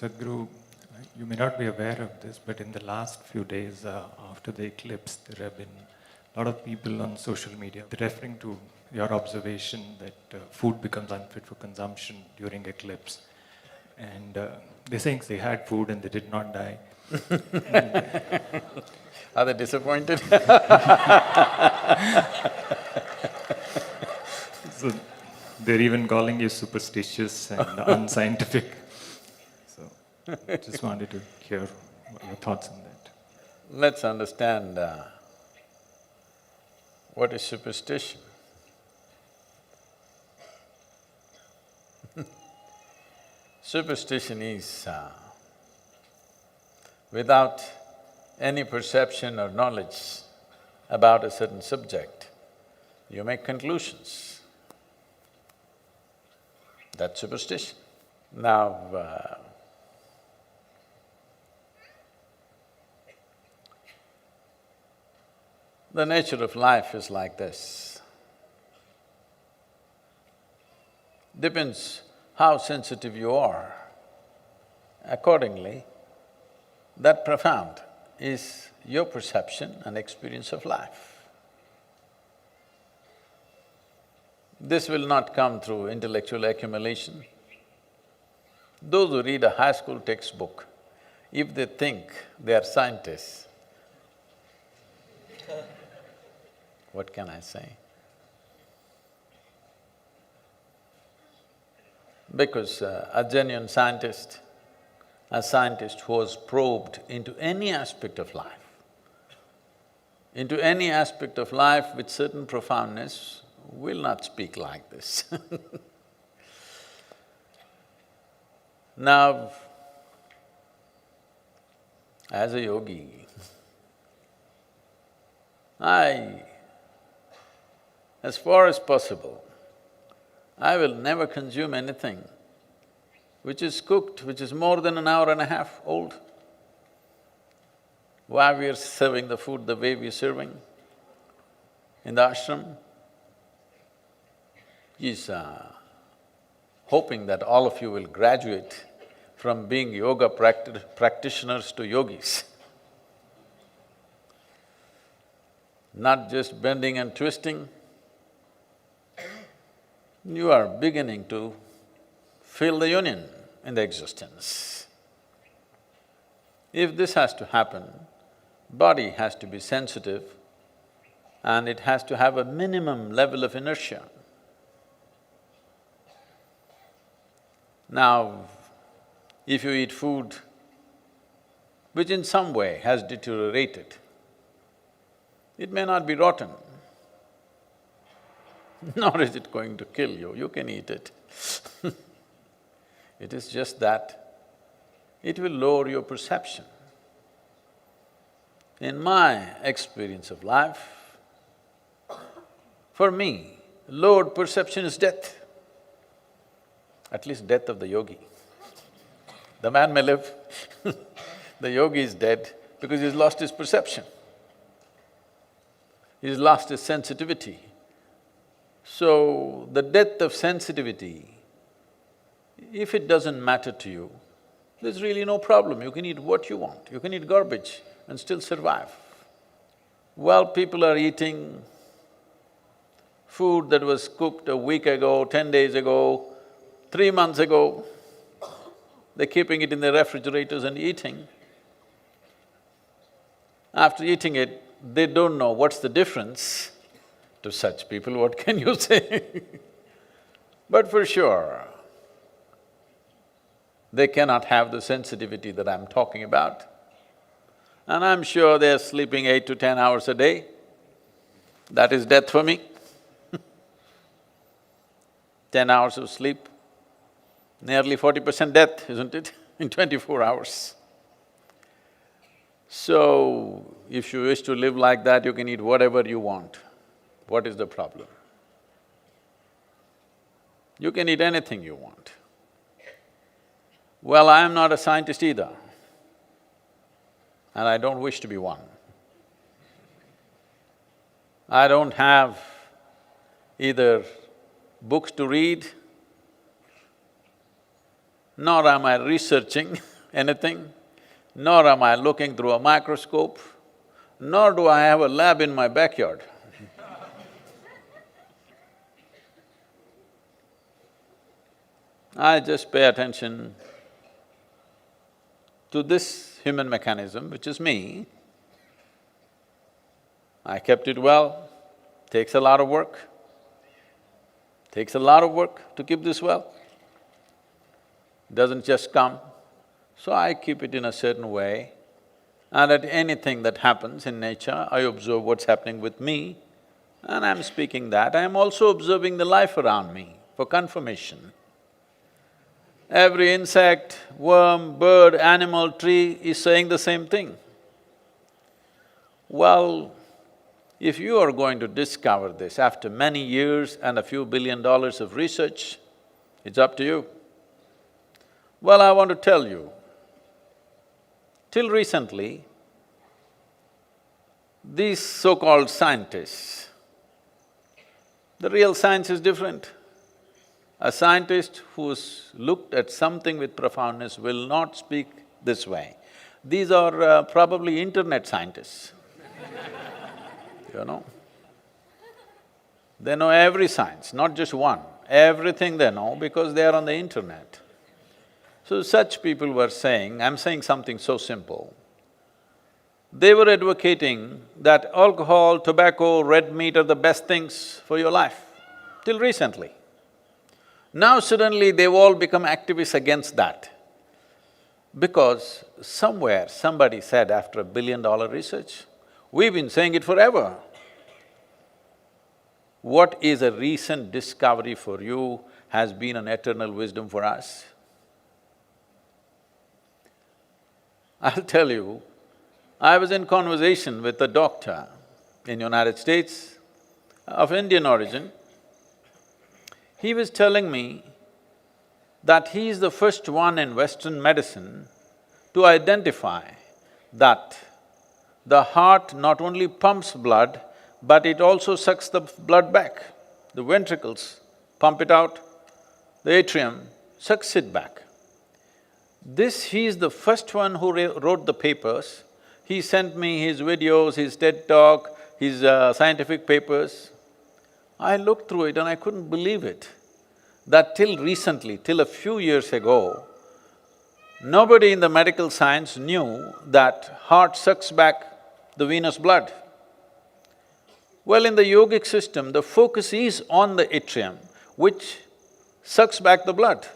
Sadhguru, you may not be aware of this, but in the last few days after the eclipse, there have been a lot of people on social media referring to your observation that food becomes unfit for consumption during eclipse. And they're saying they had food and they did not die. Are they disappointed? So they're even calling you superstitious and unscientific. So just wanted to hear your thoughts on that. Let's understand what is superstition. Superstition is without any perception or knowledge about a certain subject, you make conclusions. That's superstition. Now, the nature of life is like this. Depends how sensitive you are. Accordingly, that profound is your perception and experience of life. This will not come through intellectual accumulation. Those who read a high school textbook, if they think they are scientists, what can I say? Because a genuine scientist, a scientist who has probed into any aspect of life, with certain profoundness, will not speak like this. Now, as a yogi, as far as possible, I will never consume anything which is cooked, which is more than an hour and a half old. Why we are serving the food the way we are serving in the ashram is hoping that all of you will graduate from being yoga practitioners to yogis. Not just bending and twisting, you are beginning to feel the union in the existence. If this has to happen, body has to be sensitive and it has to have a minimum level of inertia. Now, if you eat food which in some way has deteriorated, it may not be rotten, nor is it going to kill you, you can eat it. It is just that it will lower your perception. In my experience of life, for me, lowered perception is death, at least death of the yogi. The man may live, the yogi is dead because he's lost his perception. He's lost his sensitivity. So, the death of sensitivity, if it doesn't matter to you, there's really no problem, you can eat what you want, you can eat garbage and still survive. While people are eating food that was cooked a week ago, 10 days ago, 3 months ago, they're keeping it in their refrigerators and eating. After eating it, they don't know what's the difference. To such people, what can you say? But for sure, they cannot have the sensitivity that I'm talking about. And I'm sure they're sleeping 8 to 10 hours a day. That is death for me. 10 hours of sleep, nearly 40% death, isn't it, in 24 hours. So, if you wish to live like that, you can eat whatever you want. What is the problem? You can eat anything you want. Well, I am not a scientist either, and I don't wish to be one. I don't have either books to read, nor am I researching anything, nor am I looking through a microscope, nor do I have a lab in my backyard. I just pay attention to this human mechanism, which is me. I kept it well, takes a lot of work. Takes a lot of work to keep this well. Doesn't just come. So I keep it in a certain way, and at anything that happens in nature, I observe what's happening with me, and I'm speaking that. I'm also observing the life around me for confirmation. Every insect, worm, bird, animal, tree is saying the same thing. Well, if you are going to discover this after many years and a few $1 billion of research, it's up to you. Well, I want to tell you, till recently, these so-called scientists, the real science is different. A scientist who's looked at something with profoundness will not speak this way. These are probably internet scientists, you know. They know every science, not just one. Everything they know because they are on the internet. So such people were saying, I'm saying something so simple. They were advocating that alcohol, tobacco, red meat are the best things for your life, till recently. Now suddenly they've all become activists against that. Because somewhere somebody said after $1 billion research, we've been saying it forever. What is a recent discovery for you has been an eternal wisdom for us. I'll tell you, I was in conversation with a doctor in United States of Indian origin. He was telling me that he is the first one in Western medicine to identify that the heart not only pumps blood, but it also sucks the blood back. The ventricles pump it out, the atrium sucks it back. He is the first one who wrote the papers. He sent me his videos, his TED talk, his scientific papers. I looked through it and I couldn't believe it, that till recently, till a few years ago, nobody in the medical science knew that heart sucks back the venous blood. Well, in the yogic system, the focus is on the atrium, which sucks back the blood.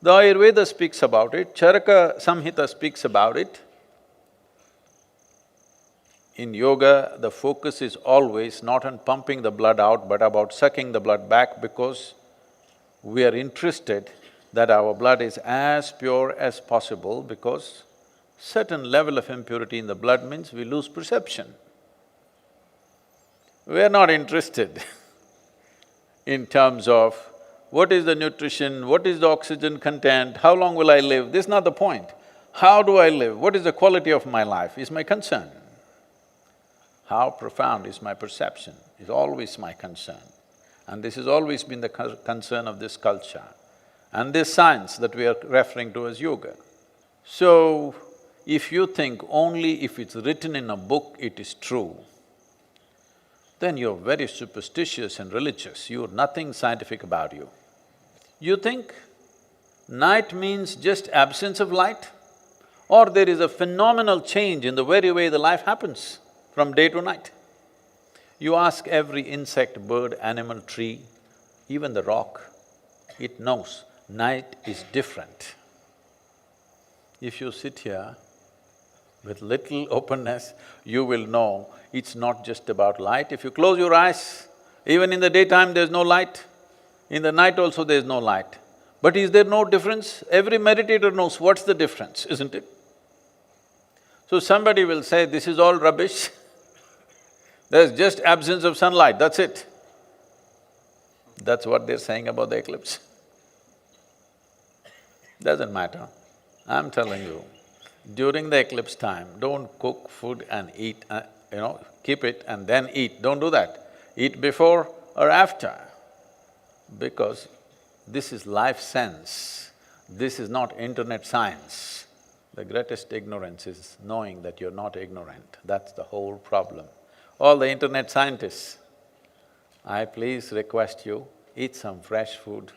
The Ayurveda speaks about it, Charaka Samhita speaks about it. In yoga, the focus is always not on pumping the blood out, but about sucking the blood back, because we are interested that our blood is as pure as possible, because certain level of impurity in the blood means we lose perception. We are not interested in terms of what is the nutrition, what is the oxygen content, how long will I live, this is not the point. How do I live, what is the quality of my life is my concern. How profound is my perception is always my concern. And this has always been the concern of this culture and this science that we are referring to as yoga. So, if you think only if it's written in a book it is true, then you're very superstitious and religious, you're nothing scientific about you. You think night means just absence of light, or there is a phenomenal change in the very way the life happens from day to night. You ask every insect, bird, animal, tree, even the rock, it knows night is different. If you sit here with little openness, you will know it's not just about light. If you close your eyes, even in the daytime there's no light, in the night also there's no light. But is there no difference? Every meditator knows what's the difference, isn't it? So somebody will say, this is all rubbish, there's just absence of sunlight, that's it. That's what they're saying about the eclipse. Doesn't matter. I'm telling you, during the eclipse time, don't cook food and eat, keep it and then eat, don't do that. Eat before or after, because this is life sense, this is not internet science. The greatest ignorance is knowing that you're not ignorant, that's the whole problem. All the internet scientists, I please request you, eat some fresh food.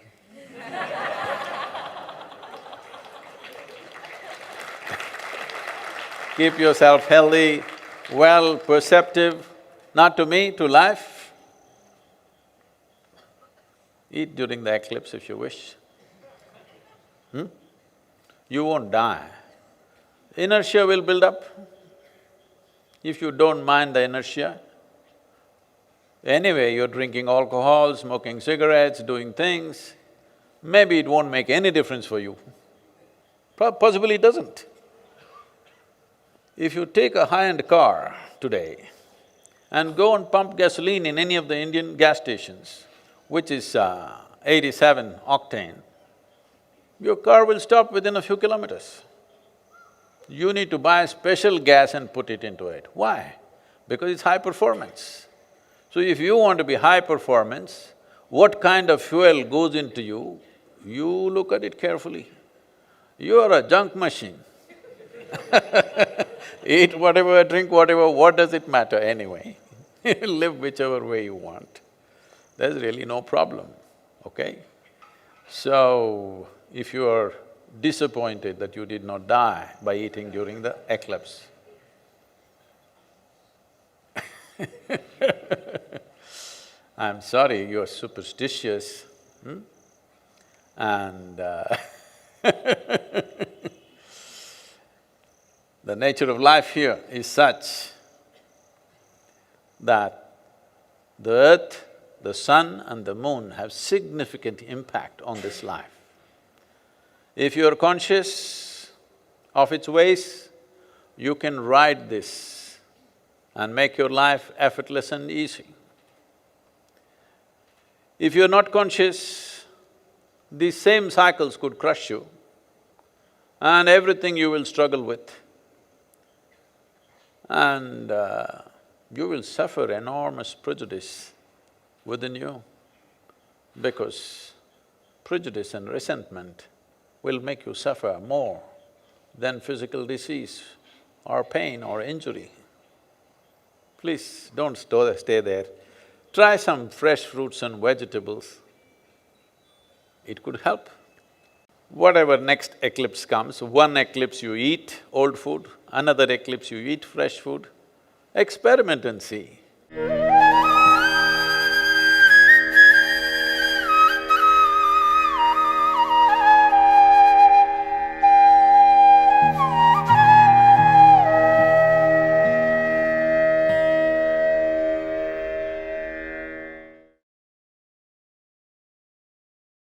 Keep yourself healthy, well, perceptive, not to me, to life. Eat during the eclipse if you wish. You won't die. Inertia will build up. If you don't mind the inertia, anyway you're drinking alcohol, smoking cigarettes, doing things, maybe it won't make any difference for you. Possibly it doesn't. If you take a high-end car today and go and pump gasoline in any of the Indian gas stations, which is 87 octane, your car will stop within a few kilometers. You need to buy special gas and put it into it. Why? Because it's high performance. So if you want to be high performance, what kind of fuel goes into you, you look at it carefully. You are a junk machine. Eat whatever, drink whatever, what does it matter anyway? Live whichever way you want. There's really no problem, okay? So, if you are disappointed that you did not die by eating during the eclipse, I'm sorry, you're superstitious, and the nature of life here is such that the earth, the sun and the moon have significant impact on this life. If you're conscious of its ways, you can ride this and make your life effortless and easy. If you're not conscious, these same cycles could crush you and everything you will struggle with. And you will suffer enormous prejudice within you, because prejudice and resentment will make you suffer more than physical disease or pain or injury. Please don't stay there. Try some fresh fruits and vegetables. It could help. Whatever next eclipse comes, one eclipse you eat old food, another eclipse you eat fresh food, experiment and see.